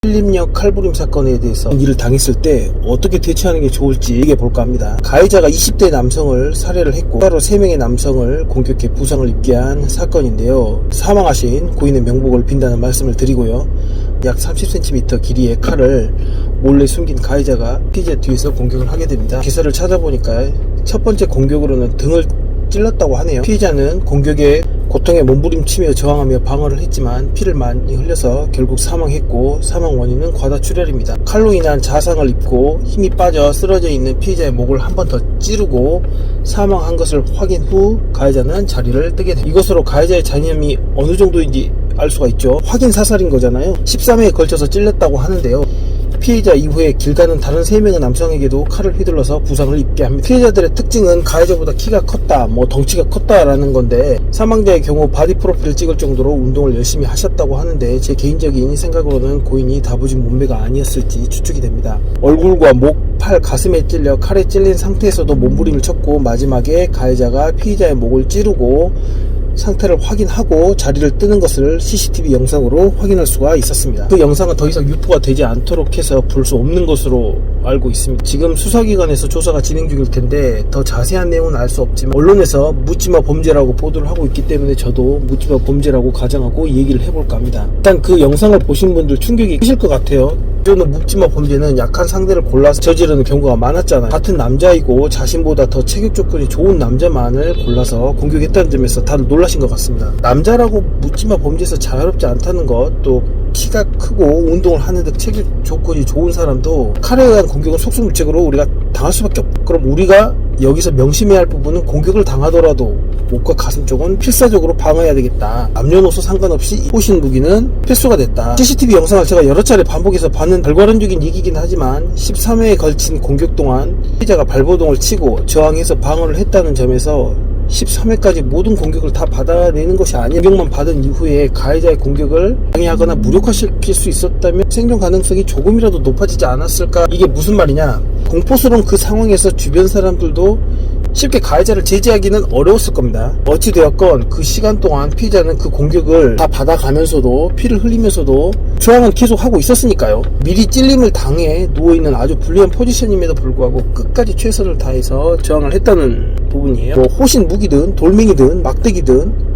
신림역 칼부림 사건에 대해서 일을 당했을 때 어떻게 대처하는 게 좋을지 얘기해 볼까 합니다. 가해자가 20대 남성을 살해를 했고 따로 3명의 남성을 공격해 부상을 입게 한 사건인데요. 사망하신 고인의 명복을 빈다는 말씀을 드리고요. 약 30cm 길이의 칼을 몰래 숨긴 가해자가 피해자 뒤에서 공격을 하게 됩니다. 기사를 찾아보니까 첫 번째 공격으로는 등을 찔렀다고 하네요. 피해자는 공격에 고통에 몸부림치며 저항하며 방어를 했지만 피를 많이 흘려서 결국 사망했고, 사망 원인은 과다출혈입니다. 칼로 인한 자상을 입고 힘이 빠져 쓰러져 있는 피해자의 목을 한 번 더 찌르고 사망한 것을 확인 후 가해자는 자리를 뜨게 됩니다. 이것으로 가해자의 잔인함이 어느 정도인지 알 수가 있죠. 확인 사살인 거잖아요. 13회에 걸쳐서 찔렸다고 하는데요. 피해자 이후에 길 가는 다른 3명의 남성에게도 칼을 휘둘러서 부상을 입게 합니다. 피해자들의 특징은 가해자보다 키가 컸다, 덩치가 컸다라는 건데, 사망자의 경우 바디 프로필을 찍을 정도로 운동을 열심히 하셨다고 하는데, 제 개인적인 생각으로는 고인이 다부진 몸매가 아니었을지 추측이 됩니다. 얼굴과 목, 팔, 가슴에 찔려 칼에 찔린 상태에서도 몸부림을 쳤고, 마지막에 가해자가 피해자의 목을 찌르고 상태를 확인하고 자리를 뜨는 것을 CCTV 영상으로 확인할 수가 있었습니다. 그 영상은 더 이상 유포가 되지 않도록 해서 볼 수 없는 것으로 알고 있습니다. 지금 수사기관에서 조사가 진행 중일 텐데 더 자세한 내용은 알 수 없지만 언론에서 묻지마 범죄라고 보도를 하고 있기 때문에 저도 묻지마 범죄라고 가정하고 얘기를 해볼까 합니다. 일단 그 영상을 보신 분들 충격이 크실 것 같아요. 저는 묻지마 범죄는 약한 상대를 골라서 저지르는 경우가 많았잖아요. 같은 남자이고 자신보다 더 체격 조건이 좋은 남자만을 골라서 공격했다는 점에서 다들 놀라신 것 같습니다. 남자라고 묻지마 범죄에서 자유롭지 않다는 것, 또 키가 크고 운동을 하는 듯 체격 조건이 좋은 사람도 칼에 의한 공격은 속수무책으로 우리가 당할 수밖에 없고, 그럼 우리가 여기서 명심해야 할 부분은 공격을 당하더라도 목과 가슴 쪽은 필사적으로 방어해야 되겠다. 남녀노소 상관없이 호신 무기는 필수가 됐다. CCTV 영상을 제가 여러 차례 반복해서 봤는 결과론적인 얘기긴 하지만 13회에 걸친 공격 동안 피해자가 발버둥을 치고 저항해서 방어를 했다는 점에서 13회까지 모든 공격을 다 받아내는 것이 아니라 공격만 받은 이후에 가해자의 공격을 방해하거나 무력화시킬 수 있었다면 생존 가능성이 조금이라도 높아지지 않았을까? 이게 무슨 말이냐? 공포스러운 그 상황에서 주변 사람들도 쉽게 가해자를 제지하기는 어려웠을 겁니다. 어찌되었건 그 시간 동안 피해자는 그 공격을 다 받아가면서도 피를 흘리면서도 저항은 계속 하고 있었으니까요. 미리 찔림을 당해 누워있는 아주 불리한 포지션임에도 불구하고 끝까지 최선을 다해서 저항을 했다는 부분이에요. 호신 무기든 돌멩이든 막대기든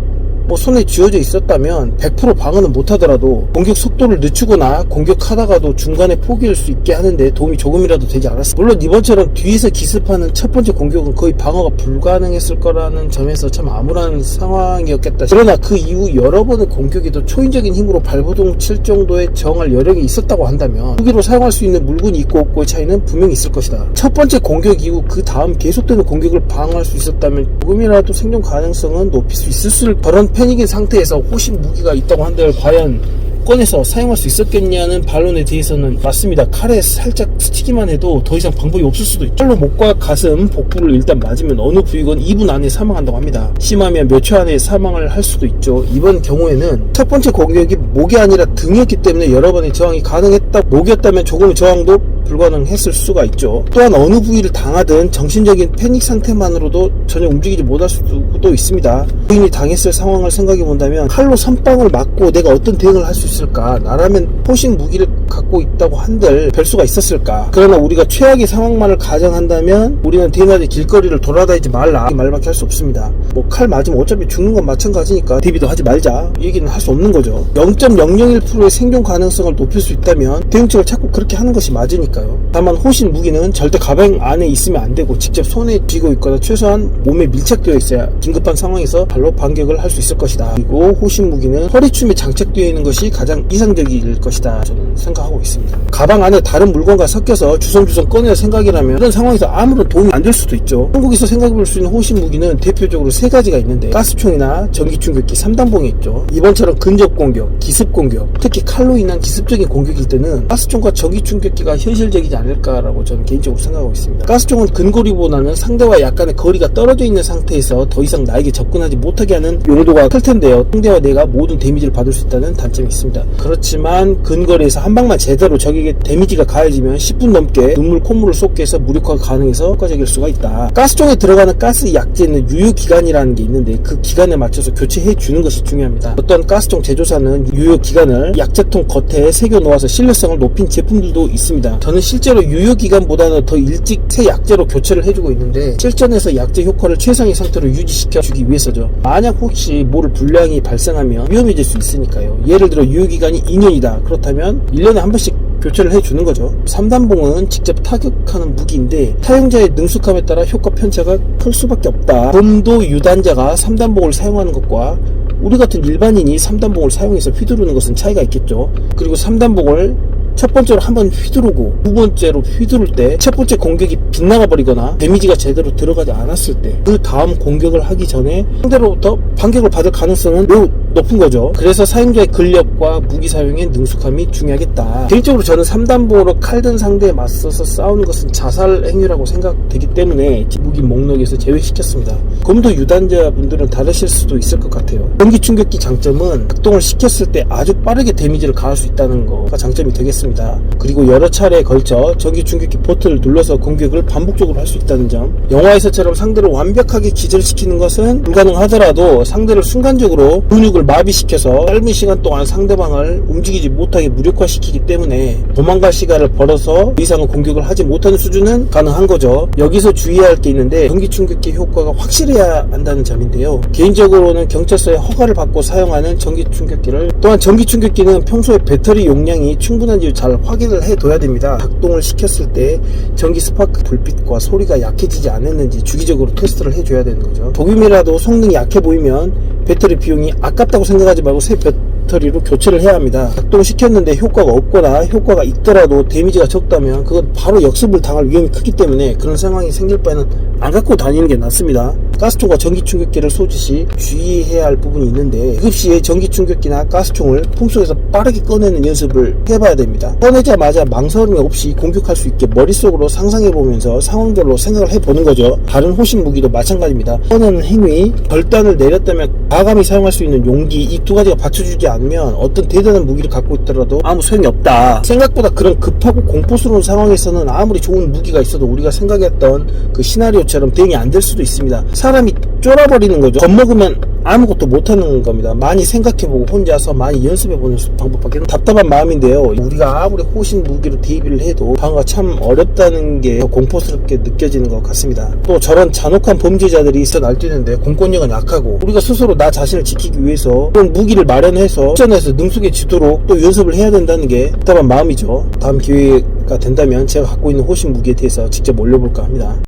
손에 쥐어져 있었다면 100% 방어는 못하더라도 공격 속도를 늦추거나 공격하다가도 중간에 포기할 수 있게 하는데 도움이 조금이라도 되지 않았습니다. 물론 이번처럼 뒤에서 기습하는 첫 번째 공격은 거의 방어가 불가능했을 거라는 점에서 참 암울한 상황이었겠다. 그러나 그 이후 여러 번의 공격에도 초인적인 힘으로 발버둥 칠 정도의 저항할 여력이 있었다고 한다면 무기로 사용할 수 있는 물건이 있고 없고의 차이는 분명히 있을 것이다. 첫 번째 공격 이후 그 다음 계속되는 공격을 방어할 수 있었다면 조금이라도 생존 가능성은 높일 수 있을 그런 패닉인 상태에서 호신 무기가 있다고 한들 과연 꺼내서 사용할 수 있었겠냐는 반론에 대해서는 맞습니다. 칼에 살짝 스치기만 해도 더 이상 방법이 없을 수도 있죠. 칼로 목과 가슴, 복부를 일단 맞으면 어느 부위건 2분 안에 사망한다고 합니다. 심하면 몇 초 안에 사망을 할 수도 있죠. 이번 경우에는 첫 번째 공격이 목이 아니라 등이었기 때문에 여러 번의 저항이 가능했다. 목이었다면 조금의 저항도 불가능했을 수가 있죠. 또한 어느 부위를 당하든 정신적인 패닉 상태만으로도 전혀 움직이지 못할 수도 있습니다. 부인이 당했을 상황을 생각해 본다면 칼로 선빵을 맞고 내가 어떤 대응을 할 수 있을까? 나라면 호신 무기를 갖고 있다고 한들 별 수가 있었을까? 그러나 우리가 최악의 상황만을 가정한다면 우리는 대낮에 길거리를 돌아다니지 말라 이 말밖에 할 수 없습니다. 칼 맞으면 어차피 죽는 건 마찬가지니까 대비도 하지 말자 이 얘기는 할 수 없는 거죠. 0.001%의 생존 가능성을 높일 수 있다면 대응책을 찾고 그렇게 하는 것이 맞으니까. 다만 호신 무기는 절대 가방 안에 있으면 안 되고 직접 손에 쥐고 있거나 최소한 몸에 밀착되어 있어야 긴급한 상황에서 발로 반격을 할 수 있을 것이다. 그리고 호신 무기는 허리춤에 장착되어 있는 것이 가장 이상적일 것이다 저는 생각하고 있습니다. 가방 안에 다른 물건과 섞여서 주섬주섬 꺼낼 생각이라면 그런 상황에서 아무런 도움이 안 될 수도 있죠. 한국에서 생각해볼 수 있는 호신 무기는 대표적으로 3가지가 있는데 가스총이나 전기충격기 3단봉이 있죠. 이번처럼 근접공격, 기습공격, 특히 칼로 인한 기습적인 공격일 때는 가스총과 전기충격기가 현실적이지 않을까라고 저는 개인적으로 생각하고 있습니다. 가스총은 근거리보다는 상대와 약간의 거리가 떨어져 있는 상태에서 더 이상 나에게 접근하지 못하게 하는 용도가 클 텐데요. 상대와 내가 모든 데미지를 받을 수 있다는 단점이 있습니다. 그렇지만 근거리에서 한 방만 제대로 적에게 데미지가 가해지면 10분 넘게 눈물 콧물을 쏟게 해서 무력화가 가능해서 효과적일 수가 있다. 가스총에 들어가는 가스 약재는 유효기간이라는 게 있는데 그 기간에 맞춰서 교체해 주는 것이 중요합니다. 어떤 가스총 제조사는 유효기간을 약재통 겉에 새겨 놓아서 신뢰성을 높인 제품들도 있습니다. 저는 실제로 유효기간보다는 더 일찍 새 약재로 교체를 해주고 있는데 실전에서 약재 효과를 최상의 상태로 유지시켜 주기 위해서죠. 만약 혹시 모를 불량이 발생하면 위험해질 수 있으니까요. 예를 들어 유효기간이 2년이다. 그렇다면 1년에 한 번씩 교체를 해주는 거죠. 3단봉은 직접 타격하는 무기인데 사용자의 능숙함에 따라 효과 편차가 클 수밖에 없다. 범도 유단자가 3단봉을 사용하는 것과 우리 같은 일반인이 3단봉을 사용해서 휘두르는 것은 차이가 있겠죠. 그리고 3단봉을 첫 번째로 한번 휘두르고 두 번째로 휘두를 때 첫 번째 공격이 빗나가 버리거나 데미지가 제대로 들어가지 않았을 때 그 다음 공격을 하기 전에 상대로부터 반격을 받을 가능성은 매우 높은 거죠. 그래서 사용자의 근력과 무기 사용의 능숙함이 중요하겠다. 개인적으로 저는 3단봉으로 칼든 상대에 맞서서 싸우는 것은 자살 행위라고 생각되기 때문에 무기 목록에서 제외시켰습니다. 검도 유단자분들은 다르실 수도 있을 것 같아요. 전기 충격기 장점은 작동을 시켰을 때 아주 빠르게 데미지를 가할 수 있다는 거가 장점이 되겠습니다. 그리고 여러 차례에 걸쳐 전기 충격기 버튼을 눌러서 공격을 반복적으로 할 수 있다는 점. 영화에서처럼 상대를 완벽하게 기절시키는 것은 불가능하더라도 상대를 순간적으로 근육을 마비시켜서 짧은 시간 동안 상대방을 움직이지 못하게 무력화시키기 때문에 도망갈 시간을 벌어서 그 이상의 공격을 하지 못하는 수준은 가능한 거죠. 여기서 주의해야 할 게 있는데 전기 충격기 효과가 확실해야 한다는 점인데요. 개인적으로는 경찰서의 허가를 받고 사용하는 전기 충격기를, 또한 전기 충격기는 평소에 배터리 용량이 충분한지 잘 확인을 해둬야 됩니다. 작동을 시켰을 때 전기 스파크 불빛과 소리가 약해지지 않았는지 주기적으로 테스트를 해줘야 되는 거죠. 조금이라도 성능이 약해 보이면 배터리 비용이 아깝다고 생각하지 말고 새 배터리로 교체를 해야 합니다. 작동시켰는데 효과가 없거나 효과가 있더라도 데미지가 적다면 그건 바로 역습을 당할 위험이 크기 때문에 그런 상황이 생길 바에는 안 갖고 다니는 게 낫습니다. 가스총과 전기 충격기를 소지 시 주의해야 할 부분이 있는데 기급 시에 전기 충격기나 가스총을 품속에서 빠르게 꺼내는 연습을 해봐야 됩니다. 꺼내자마자 망설임이 없이 공격할 수 있게 머릿속으로 상상해보면서 상황별로 생각을 해보는 거죠. 다른 호신 무기도 마찬가지입니다. 꺼내는 행위, 결단을 내렸다면 과감히 사용할 수 있는 용기, 이 두 가지가 받쳐주지 않으면 어떤 대단한 무기를 갖고 있더라도 아무 소용이 없다. 생각보다 그런 급하고 공포스러운 상황에서는 아무리 좋은 무기가 있어도 우리가 생각했던 그 시나리오처럼 대응이 안 될 수도 있습니다. 사람이 쫄아버리는 거죠. 겁먹으면 아무것도 못하는 겁니다. 많이 생각해보고 혼자서 많이 연습해보는 방법밖에 답답한 마음인데요. 우리가 아무리 호신 무기로 대비를 해도 방어가 참 어렵다는 게 더 공포스럽게 느껴지는 것 같습니다. 또 저런 잔혹한 범죄자들이 있어 날뛰는데 공권력은 약하고 우리가 스스로 나 자신을 지키기 위해서 그런 무기를 마련해서 실전에서 능숙해지도록 또 연습을 해야 된다는 게 답답한 마음이죠. 다음 기회가 된다면 제가 갖고 있는 호신 무기에 대해서 직접 올려볼까 합니다.